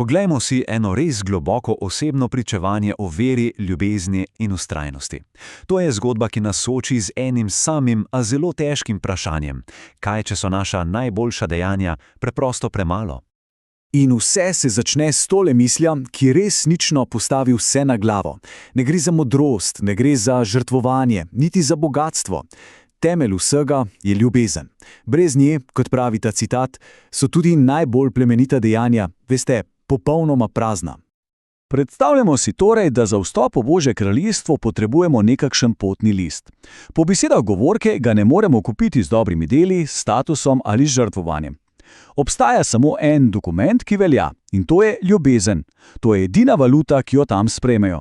Poglejmo si eno res globoko osebno pričevanje o veri, ljubezni in vztrajnosti. To je zgodba, ki nas sooči z enim samim, a zelo težkim vprašanjem. Kaj, če so naša najboljša dejanja preprosto premalo? In vse se začne s tole mislijo, ki resnično postavi vse na glavo. Ne gre za modrost, ne gre za žrtvovanje, niti za bogatstvo. Temelj vsega je ljubezen. Brez nje, kot pravi ta citat, so tudi najbolj plemenita dejanja, veste, popolnoma prazna. Predstavljamo si torej, da za vstop v Božje kraljestvo potrebujemo nekakšen potni list. Po besedah govorke ga ne moremo kupiti z dobrimi deli, statusom ali žrtvovanjem. Obstaja samo en dokument, ki velja, in to je ljubezen. To je edina valuta, ki jo tam sprejmejo.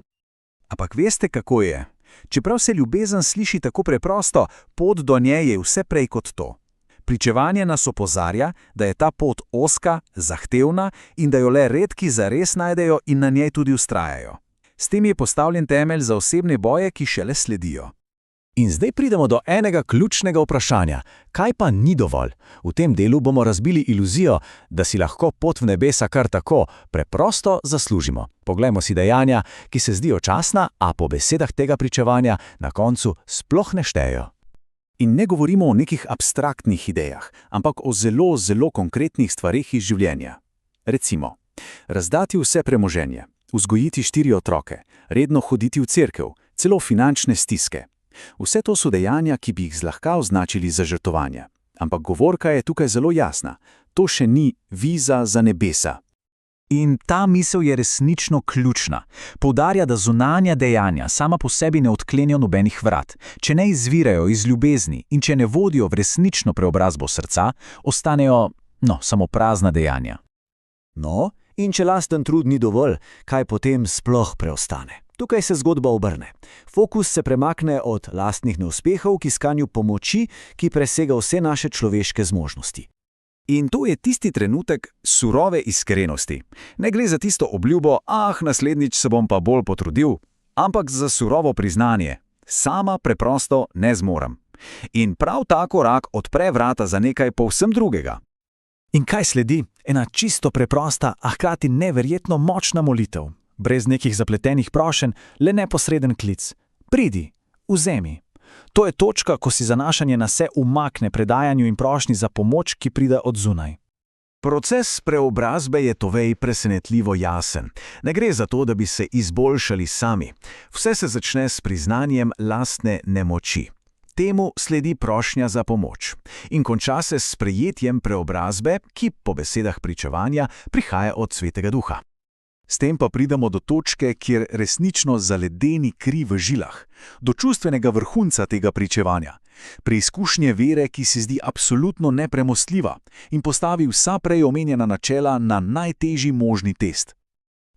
Ampak veste, kako je? Čeprav se ljubezen sliši tako preprosto, pot do nje je vse prej kot to. Pričevanje nas opozarja, da je ta pot ozka, zahtevna in da jo le redki zares najdejo in na njej tudi vztrajajo. S tem je postavljen temelj za osebne boje, ki šele sledijo. In zdaj pridemo do enega ključnega vprašanja. Kaj pa ni dovolj? V tem delu bomo razbili iluzijo, da si lahko pot v nebesa kar tako preprosto zaslužimo. Poglejmo si dejanja, ki se zdijo častna, a po besedah tega pričevanja na koncu sploh ne štejejo. In ne govorimo o nekih abstraktnih idejah, ampak o zelo, zelo konkretnih stvareh iz življenja. Recimo, razdati vse premoženje, vzgojiti 4 otroke, redno hoditi v cerkev, celo finančne stiske. Vse to so dejanja, ki bi jih zlahka označili za žrtvovanje. Ampak govorka je tukaj zelo jasna. To še ni viza za nebesa. In ta misel je resnično ključna. Poudarja, da zunanja dejanja sama po sebi ne odklenijo nobenih vrat. Če ne izvirajo iz ljubezni in če ne vodijo v resnično preobrazbo srca, ostanejo, samo prazna dejanja. No, in če lasten trud ni dovolj, kaj potem sploh preostane? Tukaj se zgodba obrne. Fokus se premakne od lastnih neuspehov k iskanju pomoči, ki presega vse naše človeške zmožnosti. In to je tisti trenutek surove iskrenosti. Ne gre za tisto obljubo, naslednjič se bom pa bolj potrudil, ampak za surovo priznanje. Sama preprosto ne zmorem. In prav ta korak odpre vrata za nekaj povsem drugega. In kaj sledi? Ena čisto preprosta, a hkrati neverjetno močna molitev. Brez nekih zapletenih prošenj, le neposreden klic. Pridi, vzemi. To je točka, ko si zanašanje na se umakne predajanju in prošnji za pomoč, ki pride od zunaj. Proces preobrazbe je tovej presenetljivo jasen. Ne gre za to, da bi se izboljšali sami. Vse se začne s priznanjem lastne nemoči. Temu sledi prošnja za pomoč. In konča se s sprejetjem preobrazbe, ki po besedah pričevanja prihaja od Svetega Duha. S tem pa pridemo do točke, kjer resnično zaledeni kri v žilah, do čustvenega vrhunca tega pričevanja, preizkušnje vere, ki se zdi absolutno nepremostljiva in postavi vsa prej omenjena načela na najtežji možni test.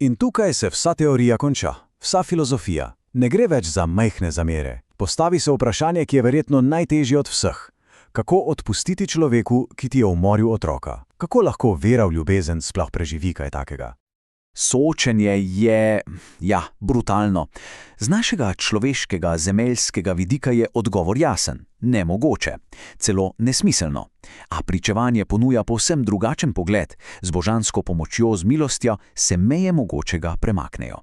In tukaj se vsa teorija konča, vsa filozofija. Ne gre več za majhne zamere. Postavi se vprašanje, ki je verjetno najtežje od vseh. Kako odpustiti človeku, ki ti je umoril otroka? Kako lahko vera v ljubezen sploh preživi kaj takega? Soočenje je, brutalno. Z našega človeškega, zemeljskega vidika je odgovor jasen, nemogoče, celo nesmiselno. A pričevanje ponuja povsem drugačen pogled, z božansko pomočjo, z milostjo se meje mogočega premaknejo.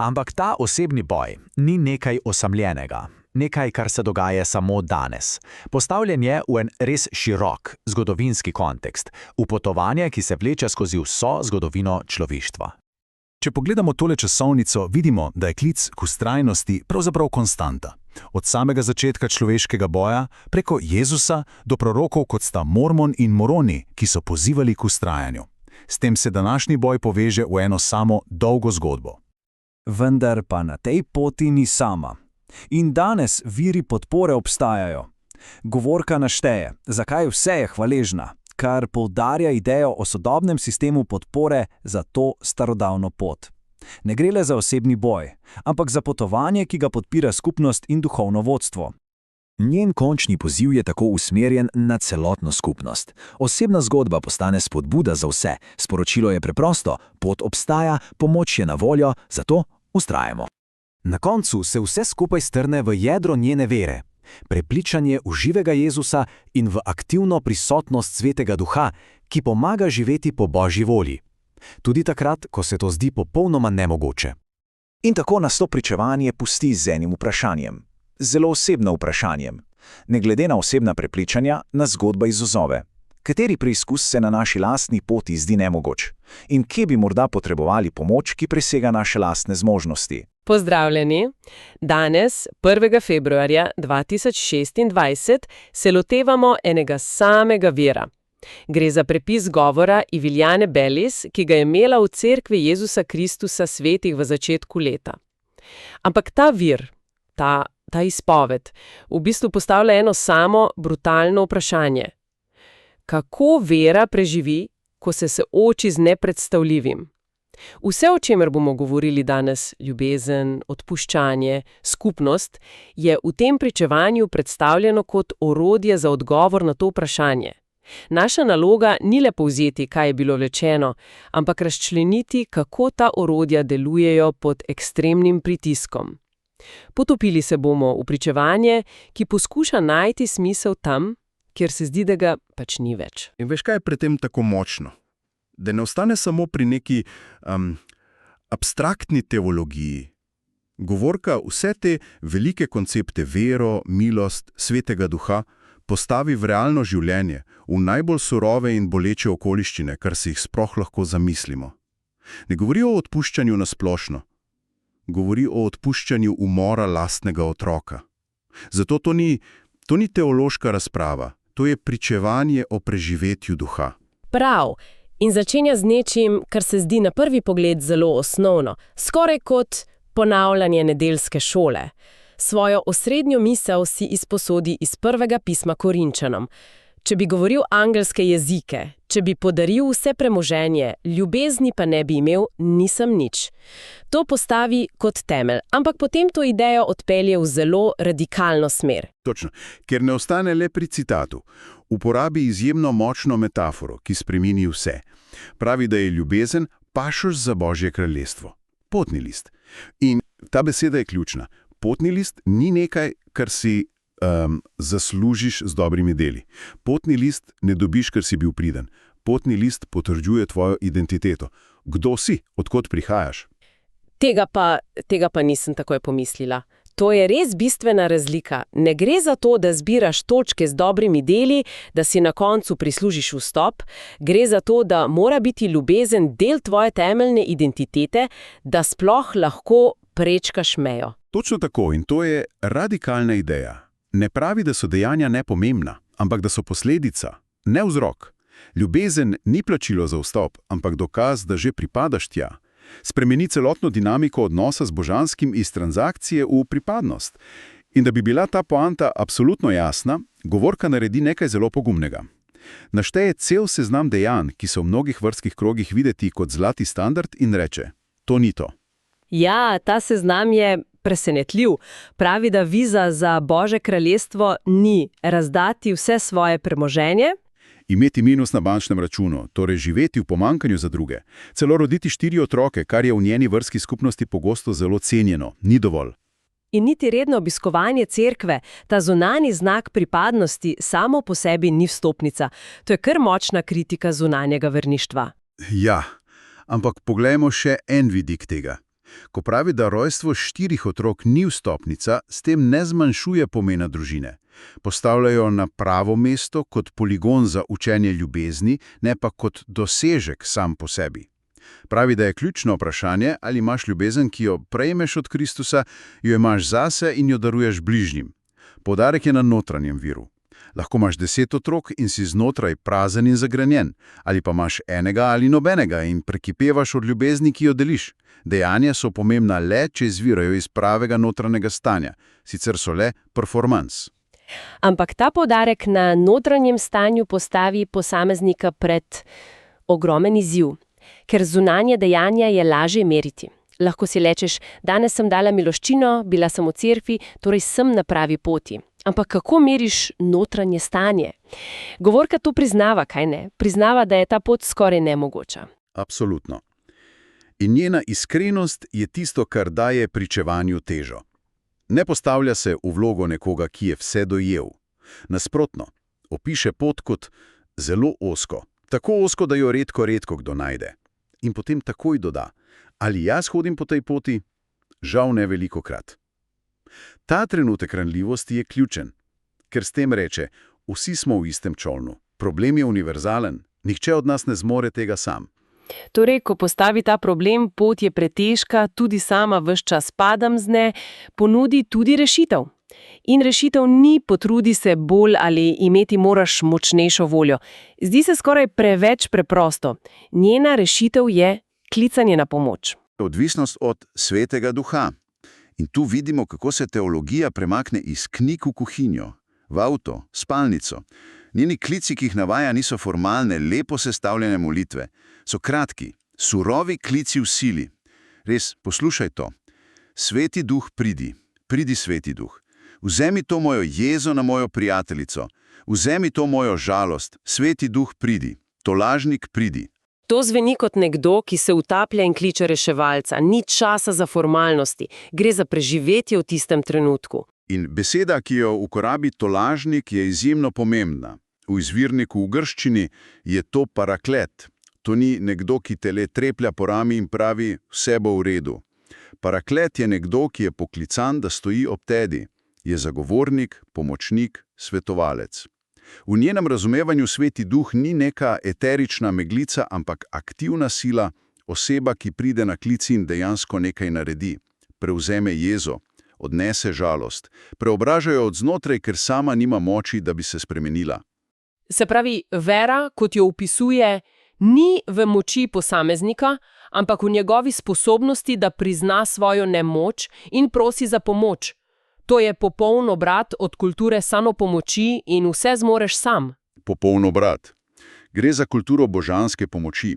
Ampak ta osebni boj ni nekaj osamljenega, nekaj, kar se dogaja samo danes. Postavljen je v en res širok zgodovinski kontekst, v potovanje, ki se vleče skozi vso zgodovino človeštva. Če pogledamo tole časovnico, vidimo, da je klic k vztrajnosti pravzaprav konstanta. Od samega začetka človeškega boja, preko Jezusa do prorokov, kot sta Mormon in Moroni, ki so pozivali k vztrajanju. S tem se današnji boj poveže v eno samo dolgo zgodbo. Vendar pa na tej poti ni sama. In danes viri podpore obstajajo. Govorka našteje, zakaj vse je hvaležna, kar poudarja idejo o sodobnem sistemu podpore za to starodavno pot. Ne gre le za osebni boj, ampak za potovanje, ki ga podpira skupnost in duhovno vodstvo. Njen končni poziv je tako usmerjen na celotno skupnost. Osebna zgodba postane spodbuda za vse. Sporočilo je preprosto, pot obstaja, pomoč je na voljo, zato vztrajamo. Na koncu se vse skupaj strne v jedro njene vere. Prepričanje v živega Jezusa in v aktivno prisotnost Svetega Duha, ki pomaga živeti po Božji volji. tudi takrat, ko se to zdi popolnoma nemogoče. In tako nas to pričevanje pusti z enim vprašanjem. Zelo osebno vprašanjem. Ne glede na osebna prepričanja, nas zgodba izozove. Kateri preizkus se na naši lastni poti zdi nemogoč? In kje bi morda potrebovali pomoč, ki presega naše lastne zmožnosti? Pozdravljeni! Danes, 1. februarja 2026, se lotevamo enega samega vira. Gre za prepis govora Iviljane Bellis, ki ga je imela v cerkvi Jezusa Kristusa svetih v začetku leta. Ampak ta vir, ta izpoved, v bistvu postavlja eno samo brutalno vprašanje. Kako vera preživi, ko se sooči z nepredstavljivim? Vse, o čemer bomo govorili danes, ljubezen, odpuščanje, skupnost, je v tem pričevanju predstavljeno kot orodje za odgovor na to vprašanje. Naša naloga ni le povzeti, kaj je bilo rečeno, ampak razčleniti, kako ta orodja delujejo pod ekstremnim pritiskom. Potopili se bomo v pričevanje, ki poskuša najti smisel tam, kjer se zdi, da ga pač ni več. In veš, kaj je pri tem tako močno? Da ne ostane samo pri neki abstraktni teologiji. Govorka vse te velike koncepte vero, milost, svetega duha postavi v realno življenje, v najbolj surove in boleče okoliščine, kar si jih sploh lahko zamislimo. Ne govori o odpuščanju na splošno. Govori o odpuščanju umora lastnega otroka. Zato to ni teološka razprava, to je pričevanje o preživetju duha. Prav. In začenja z nečim, kar se zdi na prvi pogled zelo osnovno, skoraj kot ponavljanje nedeljske šole. Svojo osrednjo misel si izposodi iz prvega pisma Korinčanom. Če bi govoril angelske jezike, če bi podaril vse premoženje, ljubezni pa ne bi imel, nisem nič. To postavi kot temelj, ampak potem to idejo odpelje v zelo radikalno smer. Točno, ker ne ostane le pri citatu. Uporabi izjemno močno metaforo, ki spremeni vse. Pravi, da je ljubezen pašoš za Božje kraljestvo. Potni list. In ta beseda je ključna. Potni list ni nekaj, kar si zaslužiš z dobrimi deli. Potni list ne dobiš, ker si bil priden. Potni list potrjuje tvojo identiteto. Kdo si? Odkot prihajaš? Tega pa nisem takoj pomislila. To je res bistvena razlika. Ne gre za to, da zbiraš točke z dobrimi deli, da si na koncu prislužiš vstop. Gre za to, da mora biti ljubezen del tvoje temeljne identitete, da sploh lahko prečkaš mejo. Točno tako, in to je radikalna ideja. Ne pravi, da so dejanja nepomembna, ampak da so posledica, ne vzrok. Ljubezen ni plačilo za vstop, ampak dokaz, da že pripadaš tja. Spremeni celotno dinamiko odnosa z božanskim iz transakcije v pripadnost. In da bi bila ta poanta absolutno jasna, govorka naredi nekaj zelo pogumnega. Našteje cel seznam dejanj, ki so v mnogih verskih krogih videti kot zlati standard in reče, to ni to. Ja, ta seznam je presenetljiv. Pravi, da viza za Božje kraljestvo ni razdati vse svoje premoženje, imeti minus na bančnem računu, torej živeti v pomanjkanju za druge, celo roditi 4 otroke, kar je v njeni verski skupnosti pogosto zelo cenjeno, ni dovolj. In niti redno obiskovanje cerkve, ta zunanji znak pripadnosti, samo po sebi ni vstopnica. To je kar močna kritika zunanjega verništva. Ja, ampak poglejmo še en vidik tega. Ko pravi, da rojstvo 4 otrok ni vstopnica, s tem ne zmanjšuje pomena družine. Postavljajo na pravo mesto kot poligon za učenje ljubezni, ne pa kot dosežek sam po sebi. Pravi, da je ključno vprašanje, ali imaš ljubezen, ki jo prejmeš od Kristusa, jo imaš zase in jo daruješ bližnjim. Poudarek je na notranjem viru. Lahko imaš 10 otrok in si znotraj prazen in zagrenjen, ali pa imaš enega ali nobenega in prekipevaš od ljubezni, ki jo deliš. Dejanja so pomembna le, če izvirajo iz pravega notranjega stanja, sicer so le performance. Ampak ta poudarek na notranjem stanju postavi posameznika pred ogromen izziv, ker zunanje dejanja je lažje meriti. Lahko si rečeš, danes sem dala miloščino, bila sem v cerkvi, torej sem na pravi poti. Ampak kako meriš notranje stanje? Govorka to priznava, kaj ne? Priznava, da je ta pot skoraj nemogoča. Absolutno. In njena iskrenost je tisto, kar daje pričevanju težo. Ne postavlja se v vlogo nekoga, ki je vse dojel. Nasprotno, opiše pot kot zelo ozko. Tako ozko, da jo redko kdo najde. in potem takoj doda: ali jaz hodim po tej poti? Žal ne velikokrat. Ta trenutek ranljivosti je ključen, ker s tem reče: vsi smo v istem čolnu, problem je univerzalen, nihče od nas ne zmore tega sam. Torej, ko postavi ta problem, pot je pretežka, tudi sama ves čas padam z nje, ponudi tudi rešitev. In rešitev ni potrudi se bolj ali imeti moraš močnejšo voljo. Zdi se skoraj preveč preprosto. Njena rešitev je klicanje na pomoč. Odvisnost od svetega duha. In tu vidimo, kako se teologija premakne iz knjig v kuhinjo, v avto, spalnico. Njeni klici, ki jih navaja, niso formalne, lepo sestavljene molitve. So kratki, surovi klici v sili. Res, poslušaj to. Sveti duh, pridi. Pridi, sveti duh. Vzemi to mojo jezo na mojo prijateljico. Vzemi to mojo žalost. Sveti duh, pridi. Tolažnik, pridi. To zveni kot nekdo, ki se utaplja in kliče reševalca. Ni časa za formalnosti. Gre za preživetje v tistem trenutku. In beseda, ki jo uporabi tolažnik, je izjemno pomembna. V izvirniku v grščini je to paraklet. To ni nekdo, ki te le treplja po rami in pravi, vse bo v redu. Paraklet je nekdo, ki je poklican, da stoji ob tedi. Je zagovornik, pomočnik, svetovalec. V njenem razumevanju sveti duh ni neka eterična meglica, ampak aktivna sila, oseba, ki pride na klic in dejansko nekaj naredi. Prevzeme jezo, odnese žalost, preobraža jo od znotraj, ker sama nima moči, da bi se spremenila. Se pravi, vera, kot jo opisuje, ni v moči posameznika, ampak v njegovi sposobnosti, da prizna svojo nemoč in prosi za pomoč. To je popoln obrat od kulture samopomoči in vse zmoreš sam. Popoln obrat. Gre za kulturo božanske pomoči.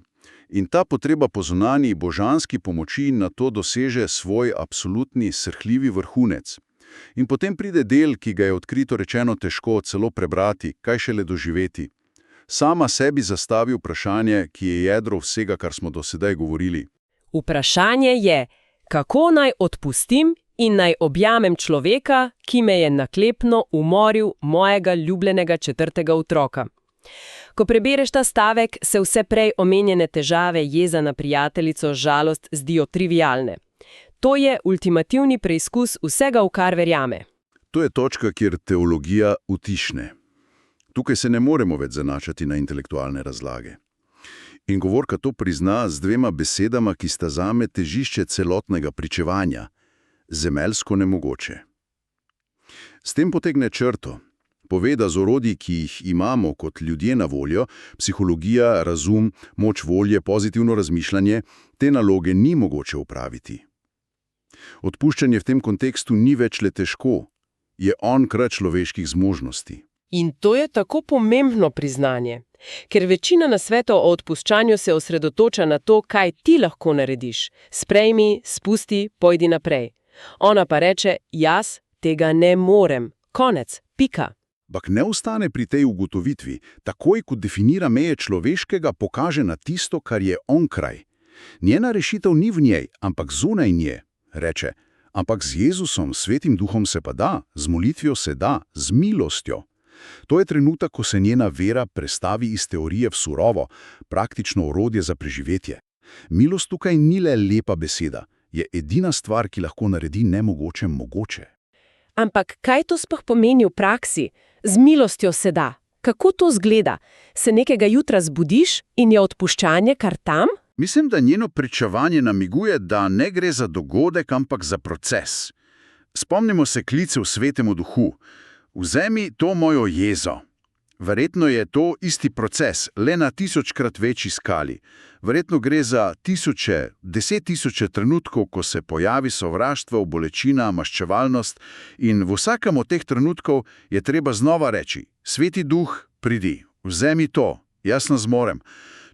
In ta potreba po zunanji božanski pomoči nato doseže svoj absolutni srhljivi vrhunec. In potem pride del, ki ga je odkrito rečeno težko celo prebrati, kaj šele doživeti. Sama sebi zastavi vprašanje, ki je jedro vsega, kar smo do sedaj govorili. Vprašanje je, kako naj odpustim in naj objamem človeka, ki me je naklepno umoril mojega ljubljenega 4. otroka. Ko prebereš ta stavek, se vse prej omenjene težave, jeza na prijateljico, žalost zdijo trivialne. To je ultimativni preizkus vsega, v kar verjame. To je točka, kjer teologija utišne. Tukaj se ne moremo več zanašati na intelektualne razlage. In govorka to prizna z dvema besedama, ki sta zame težišče celotnega pričevanja. Zemeljsko nemogoče. S tem potegne črto. Pove, da z orodji, ki jih imamo kot ljudje na voljo, psihologija, razum, moč volje, pozitivno razmišljanje, te naloge ni mogoče upraviti. Odpuščanje v tem kontekstu ni več le težko, je onkraj človeških zmožnosti. In to je tako pomembno priznanje, ker večina nasvetov o odpuščanju se osredotoča na to, kaj ti lahko narediš. Sprejmi, spusti, pojdi naprej. Ona pa reče, jaz tega ne morem. Konec, pika. Ampak ne ostane pri tej ugotovitvi, takoj kot definira meje človeškega, pokaže na tisto, kar je onkraj. Njena rešitev ni v njej, ampak zunaj nje. Reče, ampak z Jezusom, svetim duhom se pa da, z molitvijo se da, z milostjo. To je trenutek, ko se njena vera prestavi iz teorije v surovo, praktično orodje za preživetje. Milost tukaj ni le lepa beseda, je edina stvar, ki lahko naredi nemogoče mogoče. Ampak kaj to sploh pomeni v praksi? Z milostjo se da. Kako to zgleda? Se nekega jutra zbudiš in je odpuščanje kar tam? Mislim, da njeno pričevanje namiguje, da ne gre za dogodek, ampak za proces. Spomnimo se klice v svetemu duhu. Vzemi to mojo jezo. Verjetno je to isti proces, le na 1000-krat večji skali. Verjetno gre za tisoče, 10 000 trenutkov, ko se pojavi sovraštvo, bolečina, maščevalnost in v vsakem od teh trenutkov je treba znova reči, sveti duh, pridi, vzemi to, jaz ne zmorem.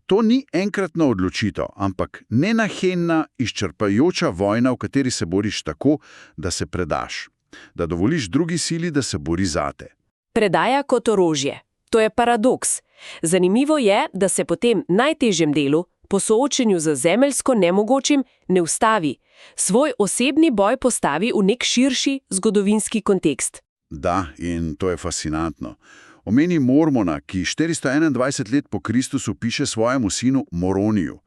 To ni enkratna odločitev, ampak nenahenna, izčrpajoča vojna, v kateri se boriš tako, da se predaš, da dovoliš drugi sili, da se bori zate. Predaja kot orožje. To je paradoks. Zanimivo je, da se po tem najtežjem delu, po soočenju z zemeljsko nemogočim, ne ustavi. Svoj osebni boj postavi v nek širši zgodovinski kontekst. Da, in to je fascinantno. Omeni Mormona, ki 421 let po Kristusu piše svojemu sinu Moroniju.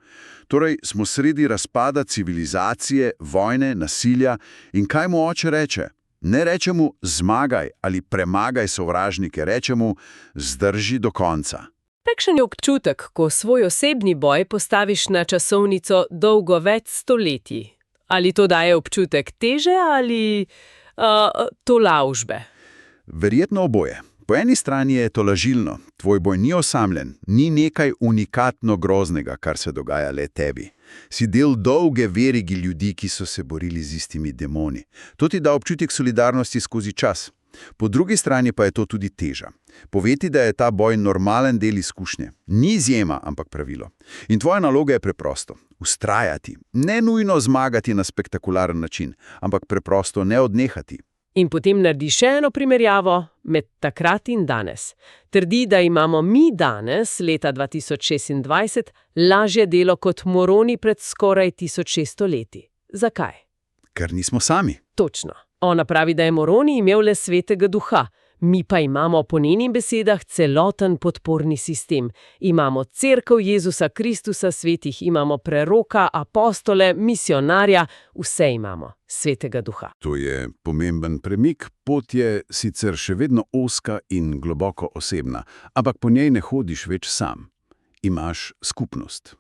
Torej, smo sredi razpada civilizacije, vojne, nasilja in kaj mu oče reče? Ne reče mu zmagaj ali premagaj sovražnike, reče mu zdrži do konca. Takšen je občutek, ko svoj osebni boj postaviš na časovnico dolgo več stoletij. Ali to daje občutek teže ali tolažbe? Verjetno oboje. Po eni strani je to lažilno, tvoj boj ni osamljen, ni nekaj unikatno groznega, kar se dogaja le tebi. Si del dolge verigi ljudi, ki so se borili z istimi demoni. To ti da občutek solidarnosti skozi čas. Po drugi strani pa je to tudi teža. Poveti, da je ta boj normalen del izkušnje. Ni izjema, ampak pravilo. In tvoja naloga je preprosto. Vztrajati. Ne nujno zmagati na spektakularen način, ampak preprosto ne odnehati. In potem naredi še eno primerjavo med takrat in danes. Trdi, da imamo mi danes, leta 2026, lažje delo kot moroni pred skoraj 1600 leti. Zakaj? Ker nismo sami. Točno. Ona pravi, da je Moroni imel le svetega duha. Mi pa imamo po njenih besedah celoten podporni sistem. Imamo cerkev Jezusa Kristusa svetih, imamo preroka, apostole, misionarja, vse imamo. Svetega duha. To je pomemben premik, pot je sicer še vedno ozka in globoko osebna, ampak po njej ne hodiš več sam. Imaš skupnost.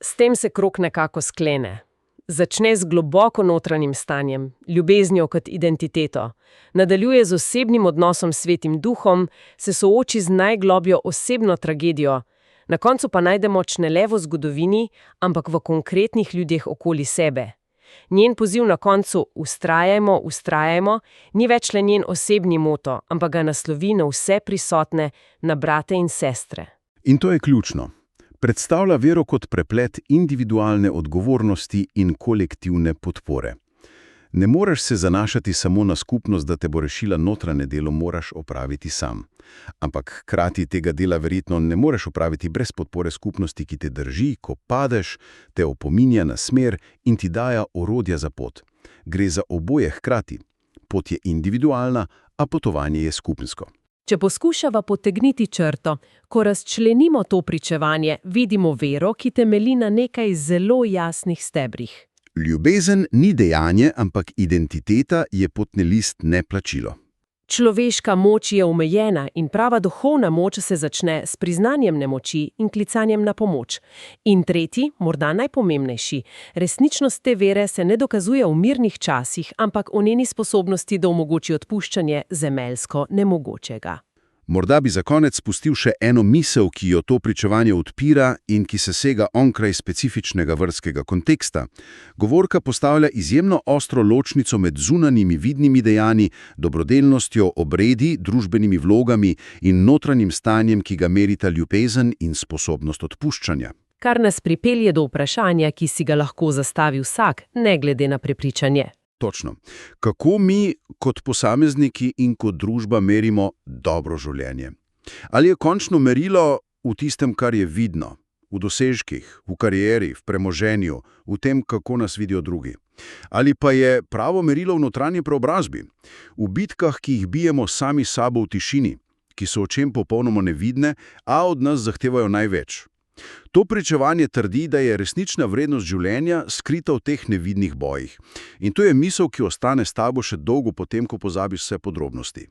S tem se krog nekako sklene. Začne z globoko notranjim stanjem, ljubeznijo kot identiteto, nadaljuje z osebnim odnosom s Svetim duhom, se sooči z najglobljo osebno tragedijo, na koncu pa najde moč ne le v zgodovini, ampak v konkretnih ljudeh okoli sebe. Njen poziv na koncu "Vztrajajmo, vztrajajmo" ni več le njen osebni moto, ampak ga naslovi na vse prisotne, na brate in sestre. In to je ključno. Predstavlja vero kot preplet individualne odgovornosti in kolektivne podpore. Ne moreš se zanašati samo na skupnost, da te bo rešila, notranje delo moraš opraviti sam. Ampak hkrati tega dela verjetno ne moreš opraviti brez podpore skupnosti, ki te drži, ko padeš, te opominja na smer in ti daja orodja za pot. Gre za oboje hkrati. Pot je individualna, a potovanje je skupinsko. Če poskušava potegniti črto, ko razčlenimo to pričevanje, vidimo vero, ki temelji na nekaj zelo jasnih stebrih. Ljubezen ni dejanje, ampak identiteta je potni list, ne plačilo. Človeška moč je omejena in prava duhovna moč se začne s priznanjem nemoči in klicanjem na pomoč. In tretji, morda najpomembnejši, resničnost te vere se ne dokazuje v mirnih časih, ampak v njeni sposobnosti, da omogoči odpuščanje zemeljsko nemogočega. Morda bi za konec spustil še eno misel, ki jo to pričevanje odpira in ki se sega onkraj specifičnega verskega konteksta. Govorka postavlja izjemno ostro ločnico med zunanjimi vidnimi dejanji, dobrodelnostjo, obredi, družbenimi vlogami in notranjim stanjem, ki ga merita ljubezen in sposobnost odpuščanja. Kar nas pripelje do vprašanja, ki si ga lahko zastavi vsak, ne glede na prepričanje. Točno. Kako mi kot posamezniki in kot družba merimo dobro življenje? Ali je končno merilo v tistem, kar je vidno, v dosežkih, v karieri, v premoženju, v tem, kako nas vidijo drugi? Ali pa je pravo merilo v notranji preobrazbi, v bitkah, ki jih bijemo sami sabo v tišini, ki so očem popolnoma nevidne, a od nas zahtevajo največ? To pričevanje trdi, da je resnična vrednost življenja skrita v teh nevidnih bojih. In to je misel, ki ostane s tabo še dolgo potem, ko pozabiš vse podrobnosti.